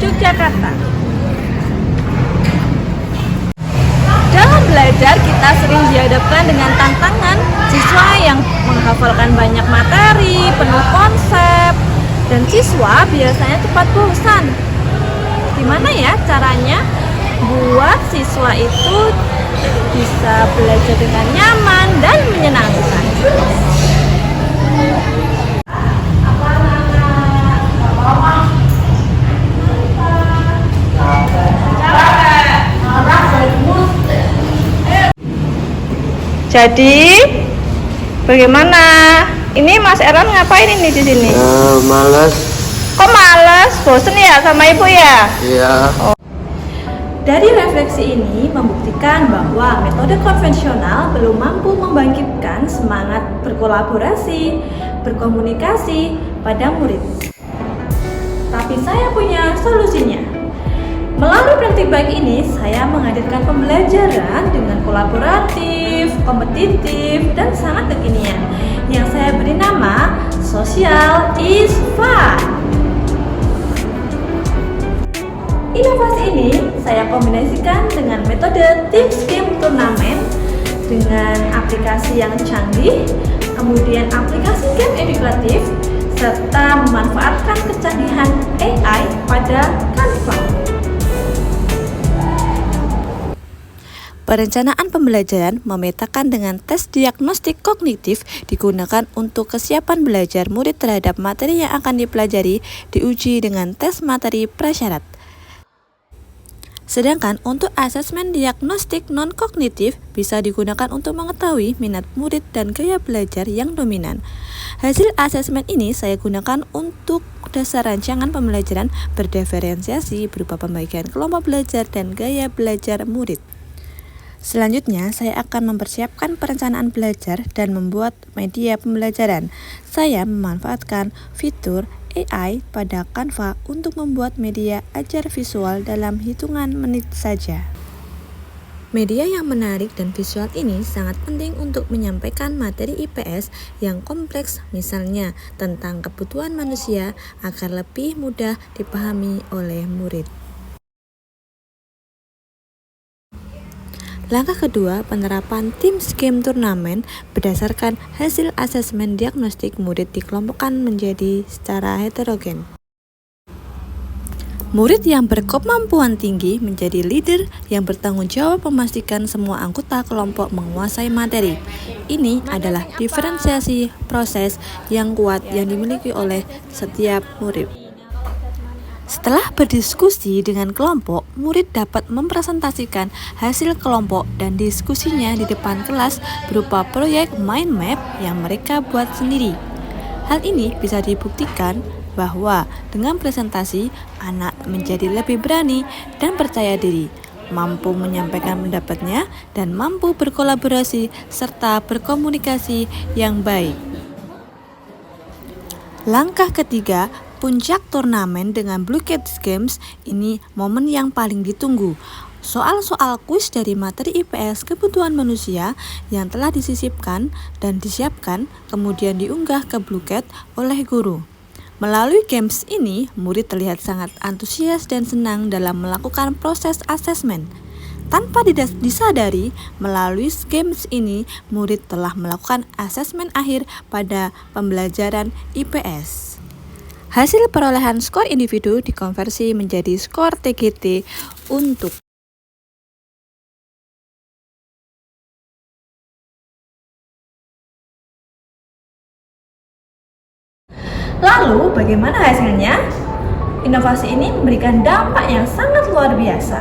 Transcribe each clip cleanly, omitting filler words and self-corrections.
Yogyakarta. Dalam belajar, kita sering dihadapkan dengan tantangan siswa yang menghafalkan banyak materi, penuh konsep, dan siswa biasanya cepat bosan. Gimana ya caranya buat siswa itu bisa belajar dengan nyaman dan menyenangkan? Jadi, bagaimana? Ini Mas Erlan ngapain ini di sini? Males. Kok males? Bosen ya sama ibu ya? Iya. Dari refleksi ini membuktikan bahwa metode konvensional belum mampu membangkitkan semangat berkolaborasi, berkomunikasi pada murid. Tapi saya punya solusinya. Melalui praktik baik ini, saya menghadirkan pembelajaran dengan kolaboratif, kompetitif, dan sangat kekinian yang saya beri nama Social is Fun. Inovasi ini saya kombinasikan dengan metode Teams Game Turnamen dengan aplikasi yang canggih, kemudian aplikasi game edukatif, serta memanfaatkan kecanggihan AI pada Canva. Perencanaan pembelajaran memetakan dengan tes diagnostik kognitif digunakan untuk kesiapan belajar murid terhadap materi yang akan dipelajari diuji dengan tes materi prasyarat. Sedangkan untuk asesmen diagnostik non-kognitif bisa digunakan untuk mengetahui minat murid dan gaya belajar yang dominan. Hasil asesmen ini saya gunakan untuk dasar rancangan pembelajaran berdiferensiasi berupa pembagian kelompok belajar dan gaya belajar murid. Selanjutnya, saya akan mempersiapkan perencanaan belajar dan membuat media pembelajaran. Saya memanfaatkan fitur AI pada Canva untuk membuat media ajar visual dalam hitungan menit saja. Media yang menarik dan visual ini sangat penting untuk menyampaikan materi IPS yang kompleks, misalnya tentang kebutuhan manusia agar lebih mudah dipahami oleh murid. Langkah kedua, penerapan Teams Game Turnamen berdasarkan hasil asesmen diagnostik murid dikelompokkan menjadi secara heterogen. Murid yang berkemampuan tinggi menjadi leader yang bertanggung jawab memastikan semua anggota kelompok menguasai materi. Ini adalah diferensiasi proses yang kuat yang dimiliki oleh setiap murid. Setelah berdiskusi dengan kelompok, murid dapat mempresentasikan hasil kelompok dan diskusinya di depan kelas berupa proyek mind map yang mereka buat sendiri. Hal ini bisa dibuktikan bahwa dengan presentasi, anak menjadi lebih berani dan percaya diri, mampu menyampaikan pendapatnya, dan mampu berkolaborasi serta berkomunikasi yang baik. Langkah ketiga, puncak turnamen dengan Blue Kids Games. Ini momen yang paling ditunggu. Soal-soal kuis dari materi IPS kebutuhan manusia yang telah disisipkan dan disiapkan kemudian diunggah ke Blue Cat oleh guru. Melalui games ini, murid terlihat sangat antusias dan senang dalam melakukan proses asesmen. Tanpa disadari, melalui games ini, murid telah melakukan asesmen akhir pada pembelajaran IPS. Hasil perolehan skor individu dikonversi menjadi skor TGT untuk Lalu, bagaimana hasilnya? Inovasi ini memberikan dampak yang sangat luar biasa.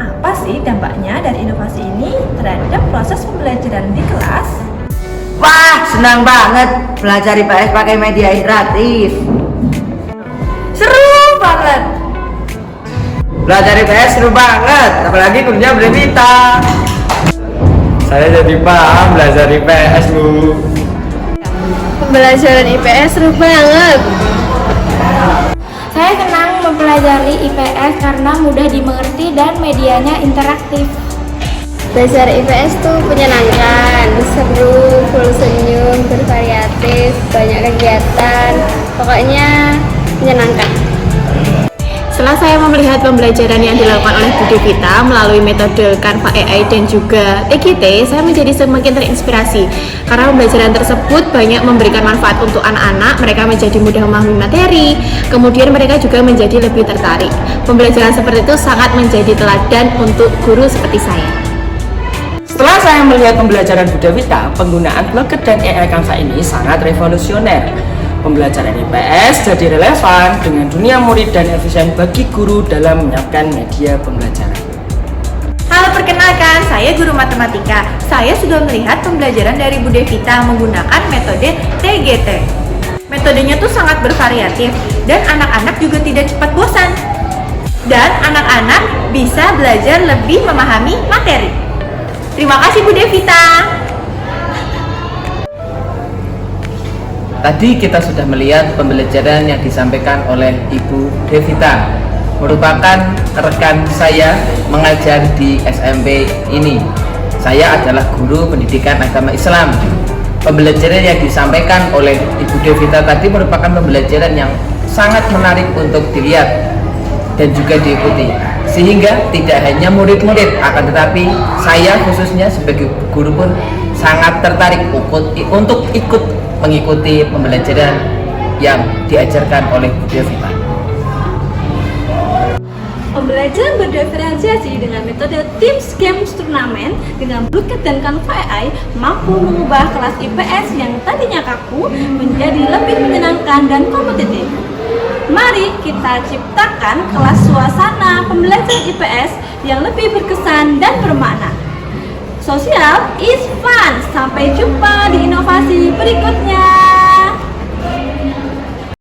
Apa sih dampaknya dari inovasi ini terhadap proses pembelajaran di kelas? Wah, senang banget belajar IPS pakai media interaktif. Seru banget! Belajar IPS seru banget, apalagi gurunya berita. Saya jadi paham belajar IPS, Bu. Pembelajaran IPS seru banget. Saya senang mempelajari IPS karena mudah dimengerti dan medianya interaktif. Belajar IPS tuh menyenangkan, seru, full senyum, bervariatif, banyak kegiatan, pokoknya menyenangkan. Setelah saya melihat pembelajaran yang dilakukan oleh Bu Devita melalui metode Canva AI dan juga TGT, saya menjadi semakin terinspirasi karena pembelajaran tersebut banyak memberikan manfaat untuk anak-anak. Mereka menjadi mudah memahami materi, kemudian mereka juga menjadi lebih tertarik. Pembelajaran seperti itu sangat menjadi teladan untuk guru seperti saya. Setelah saya melihat pembelajaran Bu Devita, penggunaan Blogger dan AI Canva ini sangat revolusioner. Pembelajaran IPS jadi relevan dengan dunia murid dan efisien bagi guru dalam menyiapkan media pembelajaran. Halo, perkenalkan, saya guru matematika. Saya sudah melihat pembelajaran dari Bu Devita menggunakan metode TGT. Metodenya tuh sangat bervariatif dan anak-anak juga tidak cepat bosan. Dan anak-anak bisa belajar lebih memahami materi. Terima kasih Bu Devita. Tadi kita sudah melihat pembelajaran yang disampaikan oleh Ibu Devita, merupakan rekan saya mengajar di SMP ini. Saya adalah guru pendidikan agama Islam. Pembelajaran yang disampaikan oleh Ibu Devita tadi merupakan pembelajaran yang sangat menarik untuk dilihat dan juga diikuti, sehingga tidak hanya murid-murid, akan tetapi saya khususnya sebagai guru pun sangat tertarik untuk ikut mengikuti pembelajaran yang diajarkan oleh Bu Devita. Pembelajaran berdiferensiasi dengan metode Teams Games Turnamen dengan Blogger dan Canva AI mampu mengubah kelas IPS yang tadinya kaku menjadi lebih menyenangkan dan kompetitif. Mari kita ciptakan kelas suasana pembelajaran IPS yang lebih berkesan dan bermakna. Sosial is fun. Sampai jumpa di inovasi berikutnya.